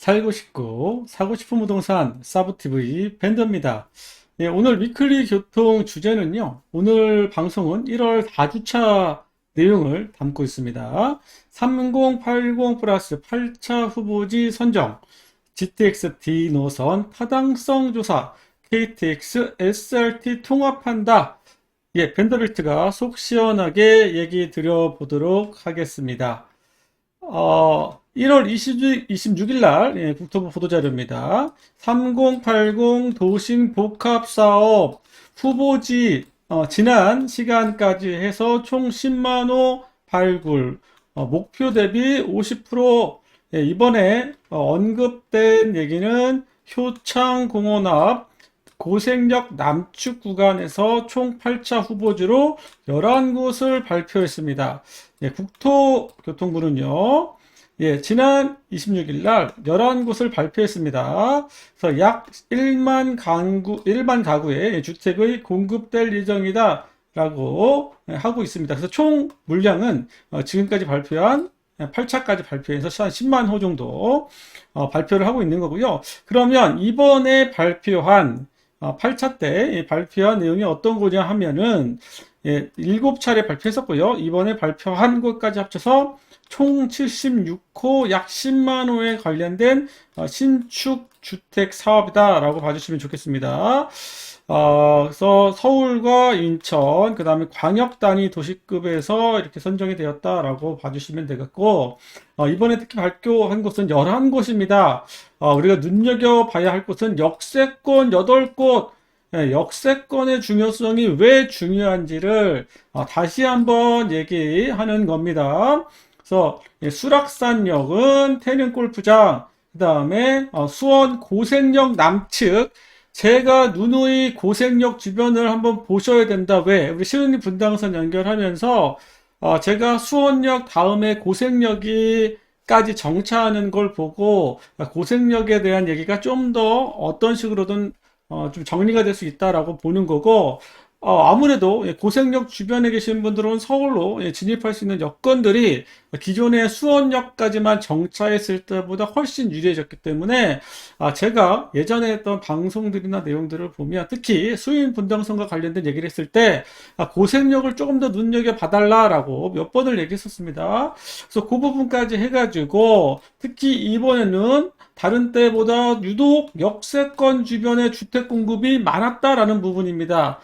살고 싶고 사고 싶은 부동산 사부TV 밴더입니다. 예, 오늘 위클리 교통 주제는요. 오늘 방송은 1월 4주차 내용을 담고 있습니다. 3080 플러스 8차 후보지 선정, GTX-D 노선 타당성 조사, KTX SRT 통합한다. 예, 밴더빌트가 속 시원하게 얘기 드려보도록 하겠습니다. 1월 26일 날 국토부 보도자료입니다. 3080 도심 복합 사업 후보지 지난 시간까지 해서 총 10만 호 발굴 목표 대비 50% 이번에 언급된 얘기는 효창공원 앞 고생역 남측 구간에서 총 8차 후보지로 11곳을 발표했습니다. 예, 국토교통부는요, 예, 지난 26일 날 11곳을 발표했습니다. 그래서 약 1만 가구의 주택의 공급될 예정이다 라고 하고 있습니다. 그래서 총 물량은 지금까지 발표한 8차까지 발표해서 한 10만 호 정도 발표를 하고 있는 거고요. 그러면 이번에 발표한 8차 때 발표한 내용이 어떤 거냐 하면은 7차례 발표했었고요. 이번에 발표한 것까지 합쳐서 총 76호 약 10만 호에 관련된 신축 주택 사업이다라고 봐주시면 좋겠습니다. 그래서 서울과 인천, 그 다음에 광역 단위 도시급에서 이렇게 선정이 되었다라고 봐주시면 되겠고, 이번에 특히 발표한 곳은 11곳입니다. 우리가 눈여겨봐야 할 곳은 역세권 8곳, 역세권의 중요성이 왜 중요한지를 다시 한번 얘기하는 겁니다. 그래서 수락산역은 태릉 골프장, 그 다음에 수원 고생역 남측, 제가 누누이 고생역 주변을 한번 보셔야 된다. 왜? 우리 시흥리 분당선 연결하면서 제가 수원역 다음에 고생역이까지 정차하는 걸 보고 고생역에 대한 얘기가 좀 더 어떤 식으로든 좀 정리가 될 수 있다라고 보는 거고, 아무래도 고생역 주변에 계신 분들은 서울로 진입할 수 있는 여건들이 기존의 수원역까지만 정차했을 때보다 훨씬 유리해졌기 때문에 제가 예전에 했던 방송들이나 내용들을 보면 특히 수인 분당선과 관련된 얘기를 했을 때 고생역을 조금 더 눈여겨봐달라라고 몇 번을 얘기했었습니다. 그래서 그 부분까지 해가지고 특히 이번에는 다른 때보다 유독 역세권 주변의 주택 공급이 많았다라는 부분입니다.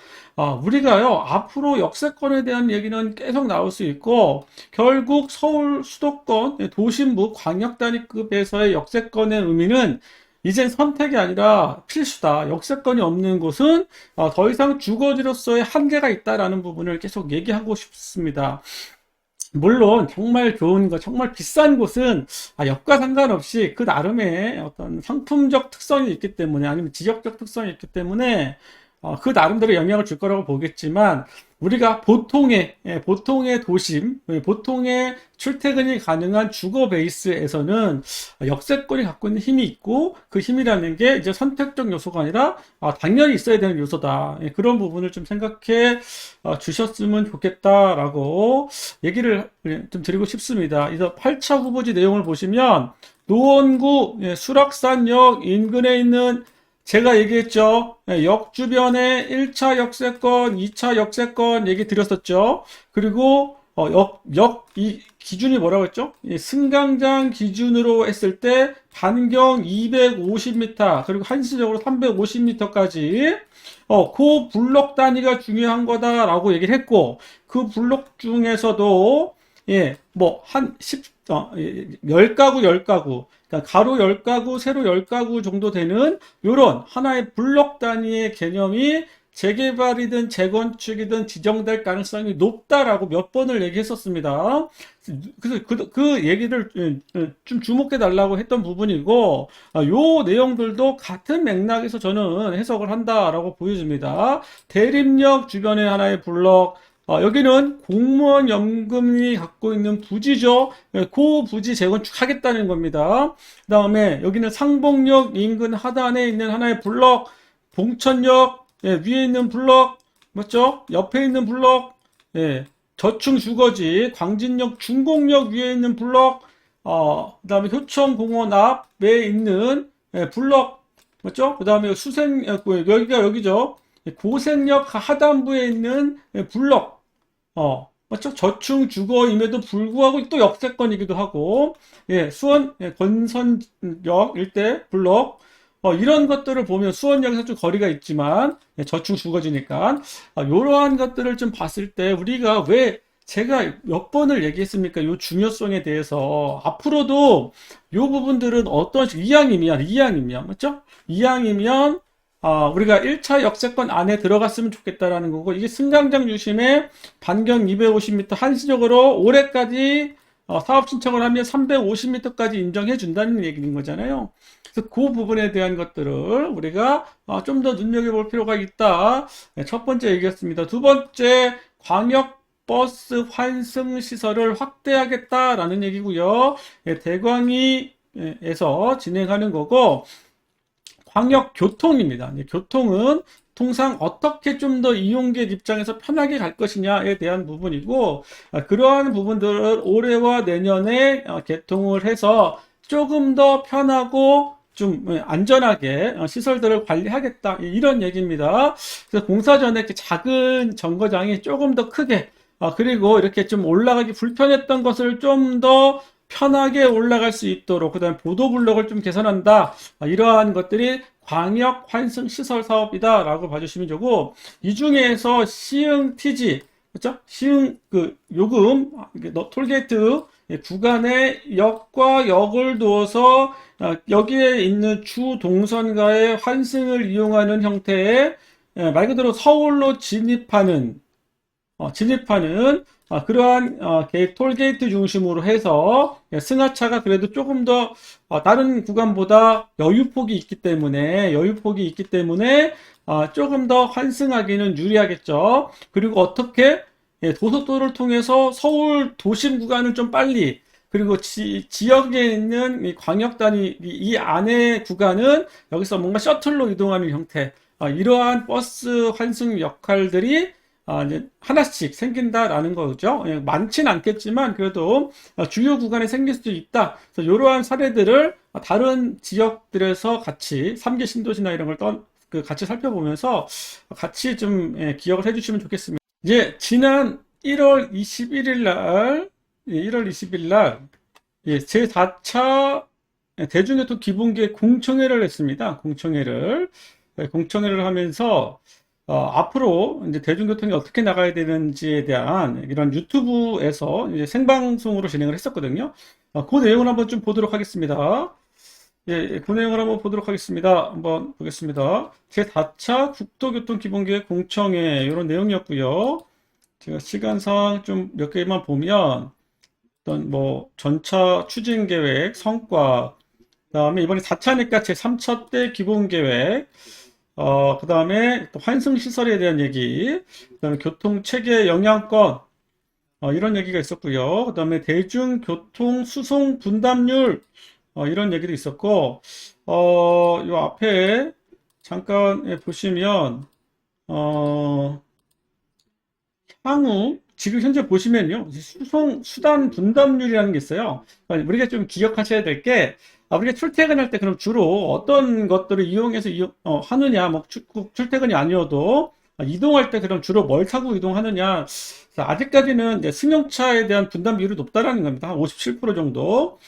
우리가요, 앞으로 역세권에 대한 얘기는 계속 나올 수 있고, 결국 서울 수도권, 도심부 광역단위급에서의 역세권의 의미는 이젠 선택이 아니라 필수다. 역세권이 없는 곳은 더 이상 주거지로서의 한계가 있다라는 부분을 계속 얘기하고 싶습니다. 물론 정말 좋은 거, 정말 비싼 곳은 역과 상관없이 그 나름의 어떤 상품적 특성이 있기 때문에 아니면 지역적 특성이 있기 때문에 그 나름대로 영향을 줄 거라고 보겠지만 우리가 보통의 도심, 보통의 출퇴근이 가능한 주거 베이스에서는 역세권이 갖고 있는 힘이 있고 그 힘이라는 게 이제 선택적 요소가 아니라 당연히 있어야 되는 요소다. 그런 부분을 좀 생각해 주셨으면 좋겠다라고 얘기를 좀 드리고 싶습니다. 그래서 8차 후보지 내용을 보시면 노원구 수락산역 인근에 있는 제가 얘기했죠. 역 주변에 1차 역세권, 2차 역세권 얘기 드렸었죠. 그리고 이 기준이 뭐라고 했죠? 승강장 기준으로 했을 때 반경 250m, 그리고 한시적으로 350m까지 그 블록 단위가 중요한 거다라고 얘기를 했고, 그 블록 중에서도 뭐, 10가구, 10가구, 그러니까 가로 10가구, 세로 10가구 정도 되는 요런 하나의 블록 단위의 개념이 재개발이든 재건축이든 지정될 가능성이 높다라고 몇 번을 얘기했었습니다. 그래서 그 얘기를 좀 주목해 달라고 했던 부분이고, 요 내용들도 같은 맥락에서 저는 해석을 한다라고 보여집니다. 대림역 주변에 하나의 블록, 여기는 공무원 연금이 갖고 있는 부지죠. 그 부지 재건축하겠다는 겁니다. 그 다음에 여기는 상봉역 인근 하단에 있는 하나의 블럭, 봉천역 위에 있는 블럭, 맞죠? 옆에 있는 블럭, 저층 주거지, 광진역 중공역 위에 있는 블럭, 그다음에 효청공원 앞에 있는 블럭 맞죠? 그다음에 여기가 여기죠. 고생역 하단부에 있는 블럭 맞죠? 저층 주거임에도 불구하고 또 역세권이기도 하고, 수원 건선역 일대 블록, 이런 것들을 보면 수원역에서 좀 거리가 있지만, 저층 주거지니까, 이러한 것들을 좀 봤을 때 우리가 왜 제가 몇 번을 얘기했습니까? 요 중요성에 대해서. 앞으로도 요 부분들은 어떤 이왕이면, 맞죠? 이왕이면 우리가 1차 역세권 안에 들어갔으면 좋겠다라는 거고, 이게 승강장 중심에 반경 250m 한시적으로 올해까지 사업 신청을 하면 350m까지 인정해 준다는 얘기인 거잖아요. 그래서 그 부분에 대한 것들을 우리가 좀 더 눈여겨볼 필요가 있다. 네, 첫 번째 얘기였습니다. 두 번째, 광역버스 환승 시설을 확대하겠다라는 얘기고요. 대광위에서 진행하는 거고, 광역교통입니다. 교통은 통상 어떻게 좀 더 이용객 입장에서 편하게 갈 것이냐에 대한 부분이고, 그러한 부분들을 올해와 내년에 개통을 해서 조금 더 편하고 좀 안전하게 시설들을 관리하겠다, 이런 얘기입니다. 그래서 공사 전에 이렇게 작은 정거장이 조금 더 크게, 그리고 이렇게 좀 올라가기 불편했던 것을 좀 더 편하게 올라갈 수 있도록, 그 다음에 보도블록을 좀 개선한다. 이러한 것들이 광역 환승 시설 사업이다라고 봐주시면 되고, 이 중에서 시흥 TG, 그렇죠? 시흥 요금 톨게이트 구간에 역과 역을 두어서 여기에 있는 주 동선가의 환승을 이용하는 형태의, 말 그대로 서울로 진입하는 그러한 톨게이트 중심으로 해서 승하차가 그래도 조금 더 다른 구간보다 여유폭이 있기 때문에 조금 더 환승하기는 유리하겠죠. 그리고 어떻게 고속도로를 통해서 서울 도심 구간을 좀 빨리, 그리고 지역에 있는 이 광역단위 이 안에 구간은 여기서 뭔가 셔틀로 이동하는 형태, 이러한 버스 환승 역할들이 이제 하나씩 생긴다라는 거죠. 많진 않겠지만 그래도 주요 구간에 생길 수도 있다. 그래서 이러한 사례들을 다른 지역들에서 같이 3개 신도시나 이런 걸 같이 살펴보면서 같이 좀 기억을 해주시면 좋겠습니다. 이제 지난 1월 21일 날, 제4차 대중교통 기본계획 공청회를 했습니다. 공청회를 하면서 앞으로 이제 대중교통이 어떻게 나가야 되는지에 대한 이런 유튜브에서 이제 생방송으로 진행을 했었거든요. 그 내용을 한번 좀 보도록 하겠습니다. 그 내용을 한번 보도록 하겠습니다. 한번 보겠습니다. 제4차 국도교통기본계획 공청회 이런 내용이었고요. 제가 시간상 좀 몇 개만 보면 어떤 뭐 전차 추진계획 성과, 그다음에 이번에 4차니까 제3차 때 기본계획, 그 다음에 또 환승시설에 대한 얘기, 그 다음에 교통체계 영향권, 이런 얘기가 있었고요. 그 다음에 대중교통 수송 분담률, 이런 얘기도 있었고, 요 앞에 잠깐 보시면, 향후, 지금 현재 보시면요, 수단 분담률이라는 게 있어요. 그러니까 우리가 좀 기억하셔야 될 게, 우리가 출퇴근할 때 그럼 주로 어떤 것들을 이용해서 하느냐, 뭐 꼭 출퇴근이 아니어도 이동할 때 그럼 주로 뭘 타고 이동하느냐. 아직까지는 이제 승용차에 대한 분담 비율이 높다라는 겁니다. 한 57% 정도.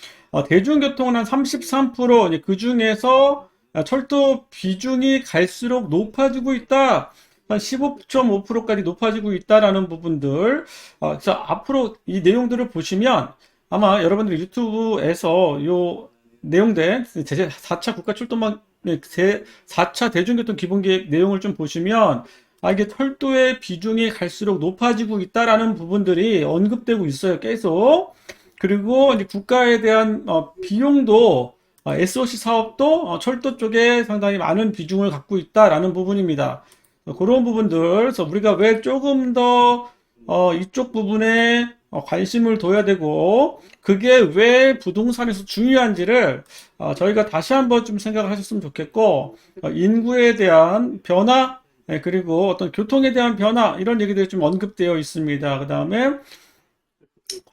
대중교통은 한 33%, 이제 그 중에서 철도 비중이 갈수록 높아지고 있다. 한 15.5%까지 높아지고 있다라는 부분들. 그래서 앞으로 이 내용들을 보시면 아마 여러분들 유튜브에서 요 내용된 제4차 국가출동망, 제4차 대중교통 기본계획 내용을 좀 보시면 이게 철도의 비중이 갈수록 높아지고 있다라는 부분들이 언급되고 있어요. 계속. 그리고 이제 국가에 대한 비용도 SOC 사업도 철도 쪽에 상당히 많은 비중을 갖고 있다라는 부분입니다. 그런 부분들, 그래서 우리가 왜 조금 더 이쪽 부분에 관심을 둬야 되고, 그게 왜 부동산에서 중요한지를 저희가 다시 한번 좀 생각을 하셨으면 좋겠고, 인구에 대한 변화, 그리고 어떤 교통에 대한 변화, 이런 얘기들이 좀 언급되어 있습니다. 그 다음에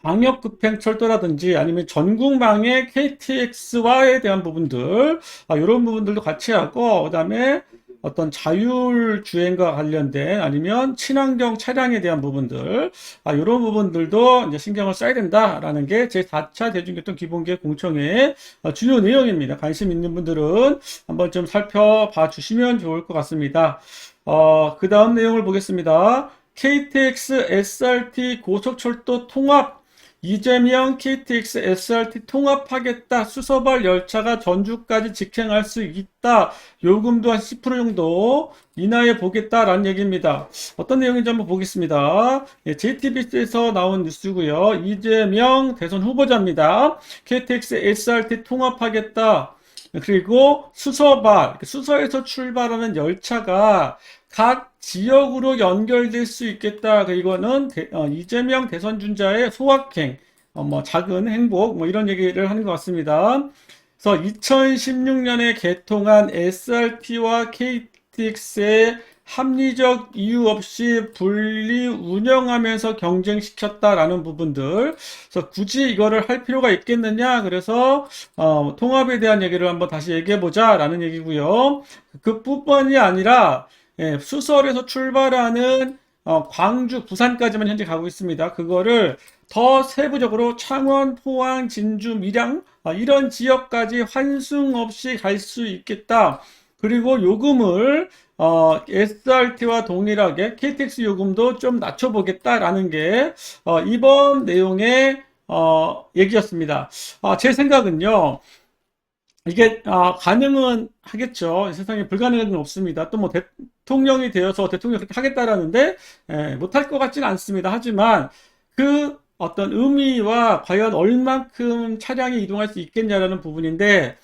광역급행철도라든지 아니면 전국망의 KTX와에 대한 부분들, 이런 부분들도 같이 하고, 그 다음에 어떤 자율주행과 관련된 아니면 친환경 차량에 대한 부분들, 이런 부분들도 이제 신경을 써야 된다라는 게 제4차 대중교통 기본계획 공청회의 주요 내용입니다. 관심 있는 분들은 한번 좀 살펴봐 주시면 좋을 것 같습니다. 그 다음 내용을 보겠습니다. KTX SRT 고속철도 통합 이재명 KTX SRT 통합하겠다. 수서발 열차가 전주까지 직행할 수 있다. 요금도 한 10% 정도 인하해 보겠다라는 얘기입니다. 어떤 내용인지 한번 보겠습니다. JTBC에서 나온 뉴스고요. 이재명 대선 후보자입니다. KTX SRT 통합하겠다. 그리고 수서발, 수서에서 출발하는 열차가 각 지역으로 연결될 수 있겠다. 이거는 이재명 대선 주자의 소확행, 뭐 작은 행복, 뭐 이런 얘기를 하는 것 같습니다. 그래서 2016년에 개통한 SRT와 KTX의 합리적 이유 없이 분리 운영하면서 경쟁시켰다라는 부분들. 그래서 굳이 이거를 할 필요가 있겠느냐? 그래서 통합에 대한 얘기를 한번 다시 얘기해 보자라는 얘기고요. 그뿐만이 아니라 수서울에서 출발하는 광주, 부산까지만 현재 가고 있습니다. 그거를 더 세부적으로 창원, 포항, 진주, 밀양 이런 지역까지 환승 없이 갈 수 있겠다. 그리고 요금을 SRT와 동일하게 KTX 요금도 좀 낮춰보겠다라는 게 이번 내용의 얘기였습니다. 제 생각은요. 이게 가능은 하겠죠. 세상에 불가능한 건 없습니다. 또 뭐 대통령이 되어서 대통령이 그렇게 하겠다라는데 못할 것 같지는 않습니다. 하지만 그 어떤 의미와 과연 얼만큼 차량이 이동할 수 있겠냐라는 부분인데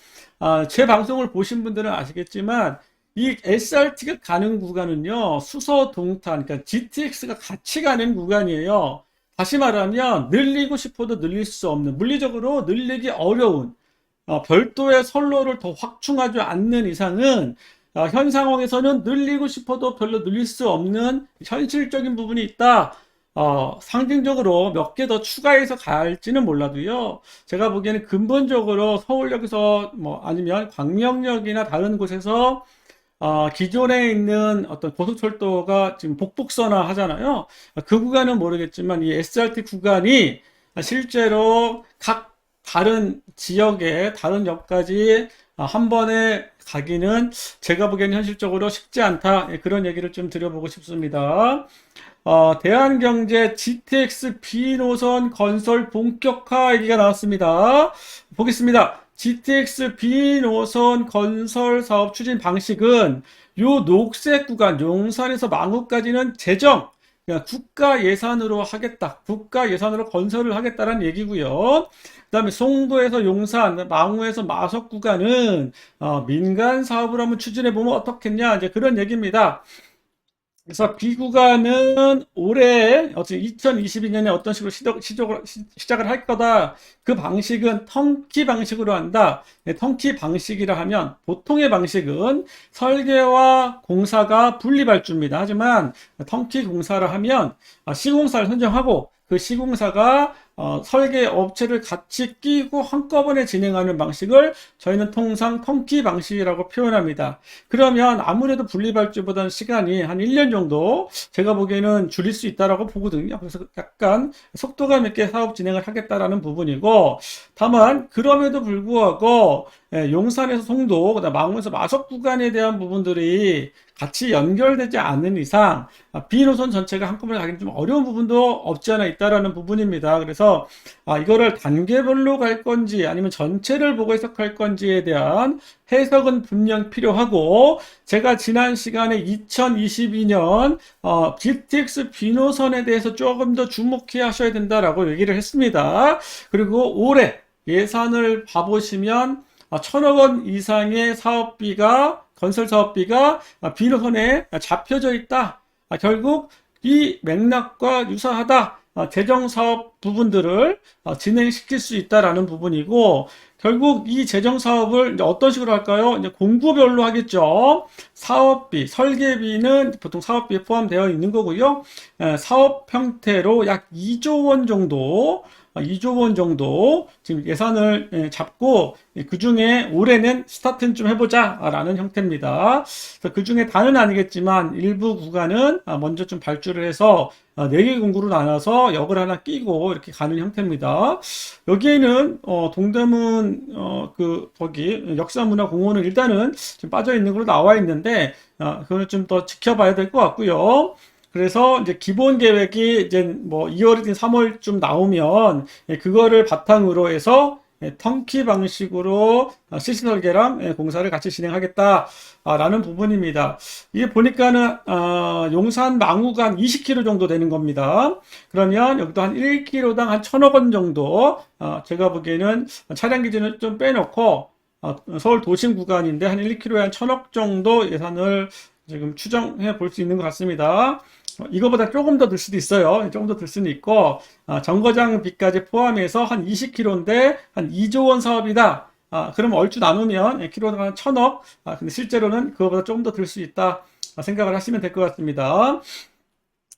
제 방송을 보신 분들은 아시겠지만 이 SRT가 가는 구간은요 수서 동탄 그러니까 GTX가 같이 가는 구간이에요. 다시 말하면 늘리고 싶어도 늘릴 수 없는 물리적으로 늘리기 어려운 별도의 선로를 더 확충하지 않는 이상은 현 상황에서는 늘리고 싶어도 별로 늘릴 수 없는 현실적인 부분이 있다. 상징적으로 몇 개 더 추가해서 갈지는 몰라도요. 제가 보기에는 근본적으로 서울역에서 뭐 아니면 광명역이나 다른 곳에서 기존에 있는 어떤 고속철도가 지금 복북선화 하잖아요. 그 구간은 모르겠지만 이 SRT 구간이 실제로 각 다른 지역에 다른 역까지 한 번에 가기는 제가 보기에는 현실적으로 쉽지 않다. 그런 얘기를 좀 드려보고 싶습니다. 대한경제 GTX B노선 건설 본격화 얘기가 나왔습니다. 보겠습니다. GTX B노선 건설 사업 추진 방식은 요 녹색 구간 용산에서 망우까지는 재정 그러니까 국가 예산으로 하겠다. 국가 예산으로 건설을 하겠다는 얘기고요. 그다음에 송도에서 용산, 망우에서 마석 구간은 민간 사업을 한번 추진해 보면 어떻겠냐 이제 그런 얘기입니다. 그래서 B 구간은 올해 어쨌든 2022년에 어떤 식으로 시작을 할 거다. 그 방식은 턴키 방식으로 한다. 턴키 방식이라 하면 보통의 방식은 설계와 공사가 분리발주입니다. 하지만 턴키 공사를 하면 시공사를 선정하고 그 시공사가 설계 업체를 같이 끼고 한꺼번에 진행하는 방식을 저희는 통상 턴키 방식이라고 표현합니다. 그러면 아무래도 분리발주보다는 시간이 한 1년 정도 제가 보기에는 줄일 수 있다라고 보거든요. 그래서 약간 속도감 있게 사업 진행을 하겠다라는 부분이고 다만 그럼에도 불구하고 용산에서 송도, 그다음 망원에서 마석 구간에 대한 부분들이 같이 연결되지 않는 이상 B노선 전체가 한꺼번에 가기는 좀 어려운 부분도 없지 않아 있다라는 부분입니다. 그래서 이거를 단계별로 갈 건지 아니면 전체를 보고 해석할 건지에 대한 해석은 분명 필요하고 제가 지난 시간에 2022년 GTX B노선에 대해서 조금 더 주목해 하셔야 된다라고 얘기를 했습니다. 그리고 올해 예산을 봐보시면 1,000억 원 이상의 사업비가 건설 사업비가 B노선에 잡혀져 있다. 결국 이 맥락과 유사하다. 재정 사업 부분들을 진행시킬 수 있다라는 부분이고, 결국 이 재정 사업을 이제 어떤 식으로 할까요? 이제 공구별로 하겠죠. 사업비, 설계비는 보통 사업비에 포함되어 있는 거고요. 사업 형태로 약 2조 원 정도, 2조 원 정도 지금 예산을 잡고 그 중에 올해는 스타트는 좀 해보자 라는 형태입니다. 그 중에 다는 아니겠지만 일부 구간은 먼저 좀 발주를 해서 4개 공구로 나눠서 역을 하나 끼고 이렇게 가는 형태입니다. 여기에는 동대문 거기 역사문화공원은 일단은 지금 빠져 있는 걸로 나와 있는데 그거는 좀 더 지켜봐야 될 것 같고요. 그래서 이제 기본 계획이 이제 뭐 2월이든 3월쯤 나오면 그거를 바탕으로 해서 턴키 방식으로 시스 설계랑 공사를 같이 진행하겠다라는 부분입니다. 이게 보니까는 용산 망우간 20km 정도 되는 겁니다. 그러면 여기도 한 1km당 한 1,000억 원 정도 제가 보기에는 차량 기준을 좀 빼놓고 서울 도심 구간인데 한 1km에 한 1,000억 정도 예산을 지금 추정해 볼 수 있는 것 같습니다. 이거보다 조금 더 들 수도 있어요. 조금 더 들 수는 있고, 정거장비까지 포함해서 한 20km인데 한 2조 원 사업이다. 그럼 얼추 나누면 킬로당 한 1,000억. 근데 실제로는 그거보다 조금 더 들 수 있다. 생각을 하시면 될 것 같습니다.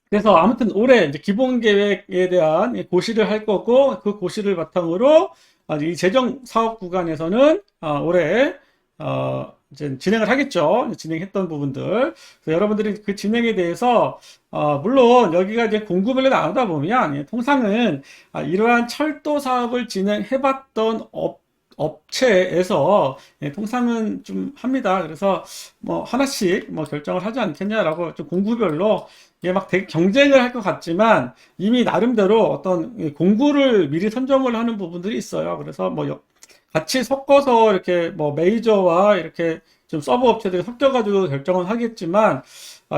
그래서 아무튼 올해 이제 기본 계획에 대한 고시를 할 거고, 그 고시를 바탕으로 이 재정 사업 구간에서는 올해 이제 진행을 하겠죠. 진행했던 부분들. 그래서 여러분들이 그 진행에 대해서 물론 여기가 이제 공구별로 나누다 보면 통상은 이러한 철도 사업을 진행해봤던 업체에서 통상은 좀 합니다. 그래서 뭐 하나씩 뭐 결정을 하지 않겠냐라고 좀 공구별로 이게 막 되게 경쟁을 할 것 같지만 이미 나름대로 어떤 공구를 미리 선정을 하는 부분들이 있어요. 그래서 뭐 같이 섞어서 이렇게 뭐 메이저와 이렇게 좀 서브 업체들이 섞여가지고 결정은 하겠지만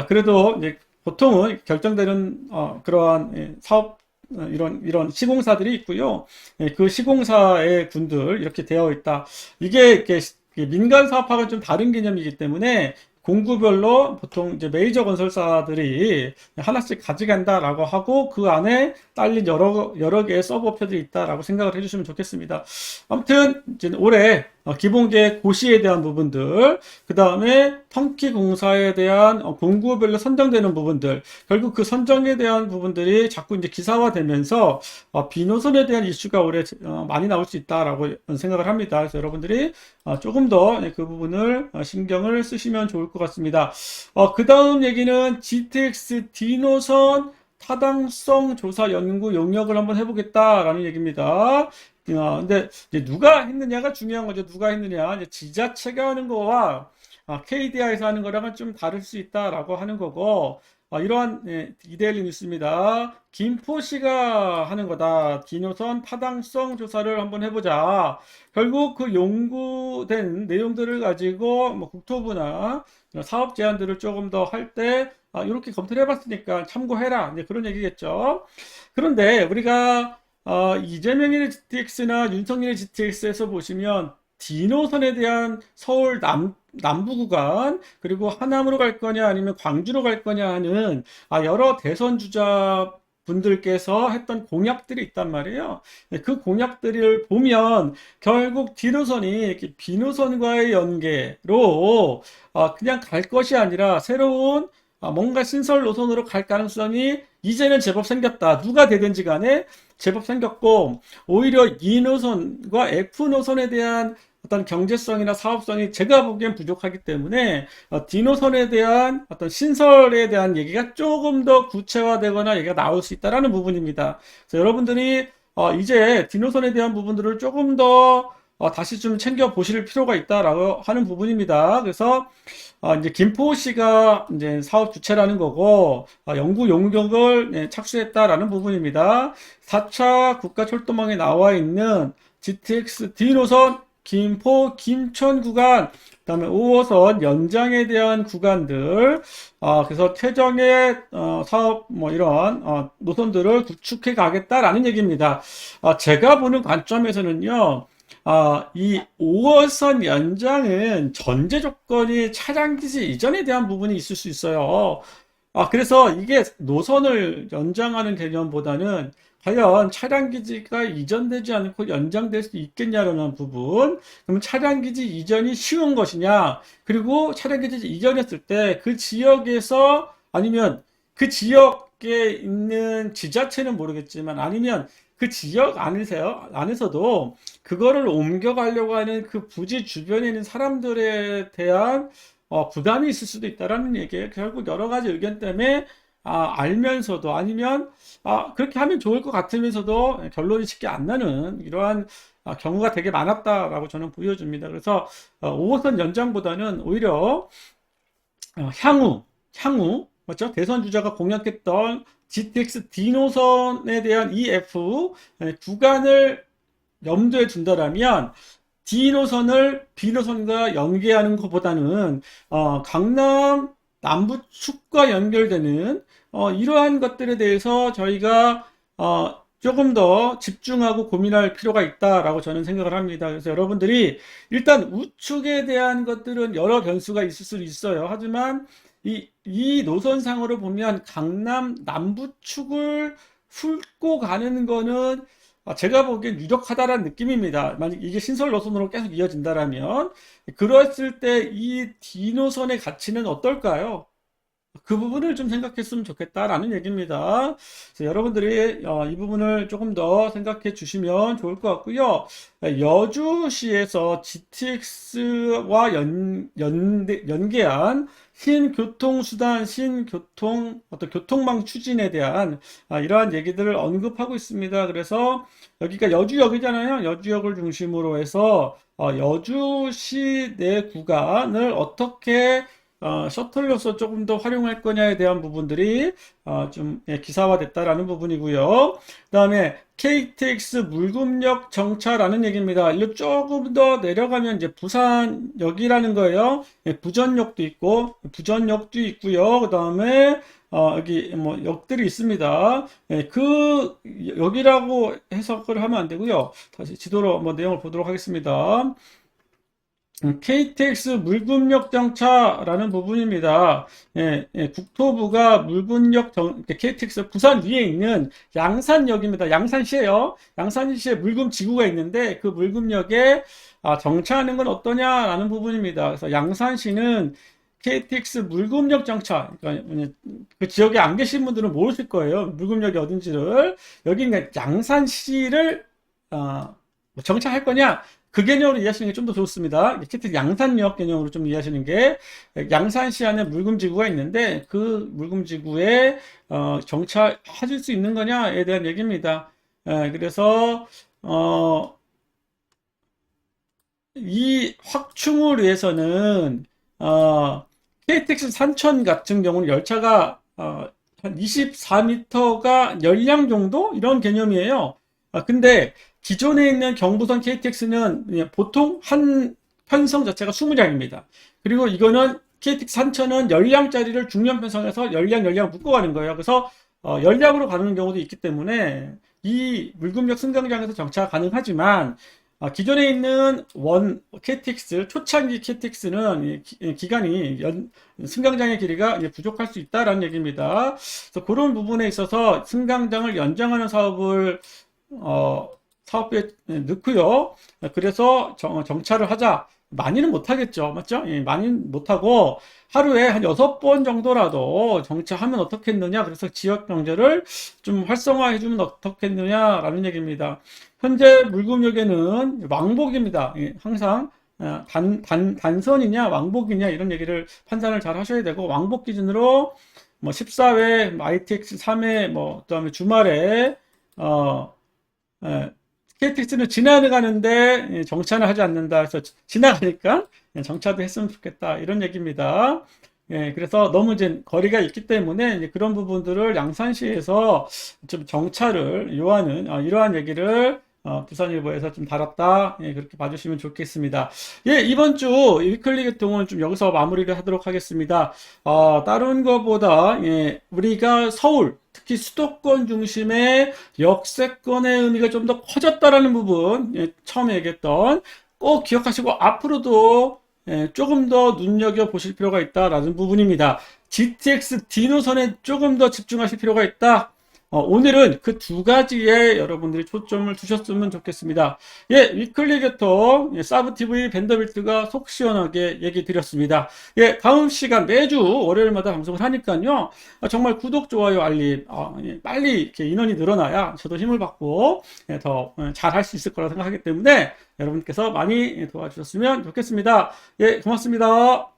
그래도 이제 보통은 결정되는 그러한 사업 이런 시공사들이 있고요. 그 시공사의 군들 이렇게 되어 있다. 이게 이렇게 민간 사업하고는 좀 다른 개념이기 때문에 공구별로 보통 이제 메이저 건설사들이 하나씩 가져간다라고 하고 그 안에 딸린 여러 개의 서브업체들이 있다라고 생각을 해주시면 좋겠습니다. 아무튼 이제 올해 기본 계획 고시에 대한 부분들, 그 다음에 턴키 공사에 대한 공구별로 선정되는 부분들, 결국 그 선정에 대한 부분들이 자꾸 이제 기사화되면서 비노선에 대한 이슈가 올해 많이 나올 수 있다라고 생각을 합니다. 그래서 여러분들이 조금 더 그 부분을 신경을 쓰시면 좋을 것 같습니다. 그 다음 얘기는 GTX D노선 타당성 조사 연구 용역을 한번 해보겠다라는 얘기입니다. 근데 이제 누가 했느냐가 중요한 거죠. 누가 했느냐. 이제 지자체가 하는 거와 KDI에서 하는 거랑은 좀 다를 수 있다라고 하는 거고, 이러한 이데일리 뉴스입니다. 김포시가 하는 거다. 디노선 타당성 조사를 한번 해보자. 결국 그 연구된 내용들을 가지고 뭐 국토부나 사업 제안들을 조금 더 할 때 이렇게 검토를 해봤으니까 참고해라. 이제 그런 얘기겠죠. 그런데 우리가 이재명의 GTX나 윤석열의 GTX에서 보시면 D노선에 대한 서울 남부 구간, 그리고 하남으로 갈 거냐 아니면 광주로 갈 거냐 하는 여러 대선 주자 분들께서 했던 공약들이 있단 말이에요. 그 공약들을 보면 결국 D노선이 B노선과의 연계로 그냥 갈 것이 아니라 새로운 뭔가 신설 노선으로 갈 가능성이 이제는 제법 생겼다. 누가 되든지 간에 제법 생겼고, 오히려 E 노선과 F 노선에 대한 어떤 경제성이나 사업성이 제가 보기엔 부족하기 때문에 D 노선에 대한 어떤 신설에 대한 얘기가 조금 더 구체화되거나 얘기가 나올 수 있다라는 부분입니다. 그래서 여러분들이 이제 D 노선에 대한 부분들을 조금 더 다시 좀 챙겨 보실 필요가 있다라고 하는 부분입니다. 그래서 이제 김포시가 이제 사업 주체라는 거고 연구 용역을 착수했다라는 부분입니다. 4차 국가철도망에 나와 있는 GTX D노선 김포 김천 구간, 그다음에 5호선 연장에 대한 구간들, 그래서 최정의 사업 뭐 이런 노선들을 구축해 가겠다라는 얘기입니다. 제가 보는 관점에서는요. 이 5호선 연장은 전제 조건이 차량 기지 이전에 대한 부분이 있을 수 있어요. 그래서 이게 노선을 연장하는 개념보다는 과연 차량 기지가 이전되지 않고 연장될 수 있겠냐라는 부분. 그럼 차량 기지 이전이 쉬운 것이냐? 그리고 차량 기지 이전했을 때 그 지역에서 아니면 그 지역에 있는 지자체는 모르겠지만 아니면 그 지역 안에서도 그거를 옮겨가려고 하는 그 부지 주변에 있는 사람들에 대한 부담이 있을 수도 있다라는 얘기예요. 결국 여러 가지 의견 때문에 알면서도 아니면 그렇게 하면 좋을 것 같으면서도 결론이 쉽게 안 나는 이러한 경우가 되게 많았다라고 저는 보여줍니다. 그래서 5호선 연장보다는 오히려 향후 맞죠? 대선 주자가 공약했던 GTX D 노선에 대한 EF 구간을 염두에 둔다라면 D 노선을 B 노선과 연계하는 것보다는 강남 남부축과 연결되는 이러한 것들에 대해서 저희가 조금 더 집중하고 고민할 필요가 있다라고 저는 생각을 합니다. 그래서 여러분들이 일단 우측에 대한 것들은 여러 변수가 있을 수 있어요. 하지만 이 노선상으로 보면 강남 남부축을 훑고 가는 거는 제가 보기엔 유력하다라는 느낌입니다. 만약 이게 신설 노선으로 계속 이어진다라면 그랬을 때 이 D 노선의 가치는 어떨까요? 그 부분을 좀 생각했으면 좋겠다라는 얘기입니다. 그래서 여러분들이 이 부분을 조금 더 생각해 주시면 좋을 것 같고요. 여주시에서 GTX와 연계한 신교통수단, 어떤 교통망 추진에 대한 이러한 얘기들을 언급하고 있습니다. 그래서 여기가 여주역이잖아요. 여주역을 중심으로 해서 여주시 내 구간을 어떻게 셔틀로서 조금 더 활용할 거냐에 대한 부분들이 좀 기사화됐다라는 부분이고요. 그다음에 KTX 물금역 정차라는 얘기입니다. 이거 조금 더 내려가면 이제 부산역이라는 거예요. 부전역도 있고요. 그다음에 여기 뭐 역들이 있습니다. 그 역이라고 해석을 하면 안 되고요. 다시 지도로 한번 내용을 보도록 하겠습니다. KTX 물금역 정차라는 부분입니다. 국토부가 KTX 부산 위에 있는 양산역입니다. 양산시에요. 양산시에 물금지구가 있는데 그 물금역에 정차하는 건 어떠냐라는 부분입니다. 그래서 양산시는 KTX 물금역 정차, 그러니까 그 지역에 안 계신 분들은 모르실 거예요. 물금역이 어딘지를. 여기 양산시를 정차할 거냐? 그 개념으로 이해하시는 게 좀 더 좋습니다. KTX 양산역 개념으로 좀 이해하시는 게 양산시 안에 물금지구가 있는데 그 물금지구에 정차하실 수 있는 거냐에 대한 얘기입니다. 그래서 이 확충을 위해서는 KTX 산천 같은 경우는 열차가 한 24m가 열량 정도 이런 개념이에요. 근데 기존에 있는 경부선 KTX는 보통 한 편성 자체가 20량입니다. 그리고 이거는 KTX 산천은 열량짜리를 중량 편성해서 열량 묶어가는 거예요. 그래서 열량으로 가는 경우도 있기 때문에 이 물금역 승강장에서 정차가 가능하지만 기존에 있는 KTX, 초창기 KTX는 기간이 승강장의 길이가 부족할 수 있다라는 얘기입니다. 그래서 그런 부분에 있어서 승강장을 연장하는 사업부에 넣고요. 그래서 정차를 하자. 많이는 못하겠죠. 맞죠? 많이는 못하고 하루에 한 6번 정도라도 정차하면 어떻겠느냐. 그래서 지역 경제를 좀 활성화해주면 어떻겠느냐라는 얘기입니다. 현재 물금역에는 왕복입니다. 항상 단선이냐 왕복이냐 이런 얘기를 판단을 잘 하셔야 되고 왕복 기준으로 뭐 14회, ITX 3회, 그다음에 주말에 KTX는 지나가는데 정차는 하지 않는다. 그래서 지나가니까 정차도 했으면 좋겠다. 이런 얘기입니다. 그래서 너무 이제 거리가 있기 때문에 이제 그런 부분들을 양산시에서 좀 정차를 요하는 이러한 얘기를 부산일보에서 좀 달았다. 그렇게 봐주시면 좋겠습니다. 이번 주 위클리 교통은 좀 여기서 마무리를 하도록 하겠습니다. 다른 것보다 우리가 서울 특히 수도권 중심의 역세권의 의미가 좀 더 커졌다라는 부분, 처음에 얘기했던 꼭 기억하시고 앞으로도 조금 더 눈여겨보실 필요가 있다라는 부분입니다. GTX D 노선에 조금 더 집중하실 필요가 있다. 오늘은 그 두 가지에 여러분들이 초점을 두셨으면 좋겠습니다. 예, 위클리 교통, 예, 사브TV 밴더빌트가 속 시원하게 얘기 드렸습니다. 예, 다음 시간 매주 월요일마다 방송을 하니까요. 정말 구독, 좋아요, 알림, 예, 빨리 이렇게 인원이 늘어나야 저도 힘을 받고 예, 더 잘 할 수 있을 거라 생각하기 때문에 여러분께서 많이 도와주셨으면 좋겠습니다. 예, 고맙습니다.